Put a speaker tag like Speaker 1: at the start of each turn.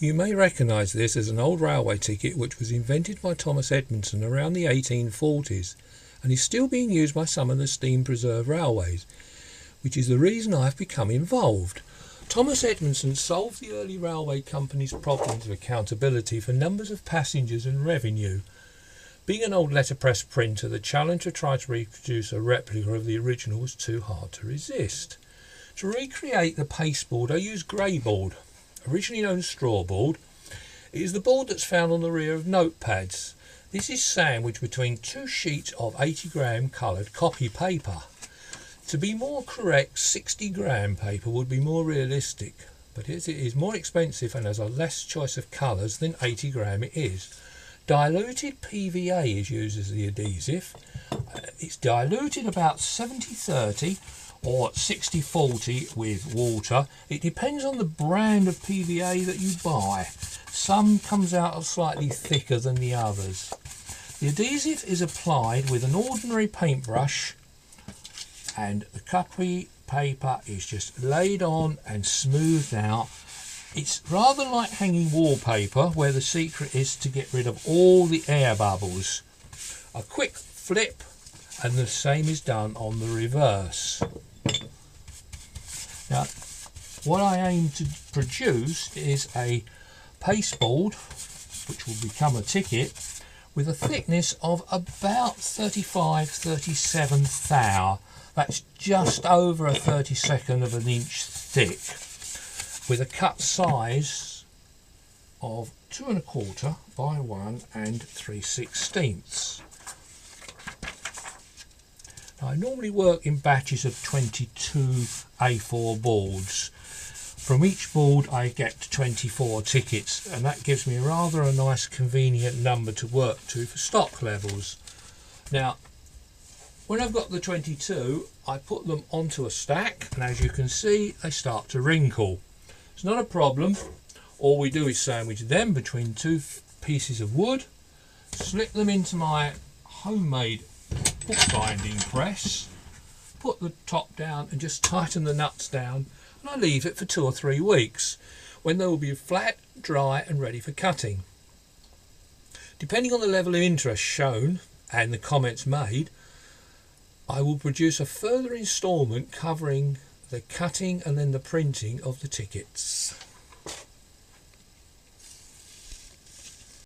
Speaker 1: You may recognise this as an old railway ticket which was invented by Thomas Edmondson around the 1840s and is still being used by some of the steam preserved railways, which is the reason I have become involved. Thomas Edmondson solved the early railway companies' problems of accountability for numbers of passengers and revenue. Being an old letterpress printer, the challenge to try to reproduce a replica of the original was too hard to resist. To recreate the pasteboard, I used grey board, originally known as straw board. It is the board that's found on the rear of notepads. This is sandwiched between two sheets of 80-gram coloured copy paper. To be more correct, 60-gram paper would be more realistic, but it is more expensive and has a less choice of colours than 80-gram it is. Diluted PVA is used as the adhesive. It's diluted about 70-30 or 60-40 with water. It depends on the brand of PVA that you buy. Some comes out slightly thicker than the others. The adhesive is applied with an ordinary paintbrush and the copy paper is just laid on and smoothed out. It's rather like hanging wallpaper, where the secret is to get rid of all the air bubbles. A quick flip and the same is done on the reverse. Now, what I aim to produce is a pasteboard, which will become a ticket, with a thickness of about 35-37 thou. That's just over a 32nd of an inch thick, with a cut size of 2 1/4 by 1 3/16. Now, I normally work in batches of 22 A4 boards. From each board I get 24 tickets, and that gives me rather a nice convenient number to work to for stock levels. Now, when I've got the 22, I put them onto a stack, and as you can see, they start to wrinkle. It's not a problem. All we do is sandwich them between two pieces of wood, slip them into my homemade bookbinding press, put the top down and just tighten the nuts down, and I leave it for 2 or 3 weeks, when they will be flat, dry and ready for cutting. Depending on the level of interest shown and the comments made, I will produce a further instalment covering the cutting and then the printing of the tickets.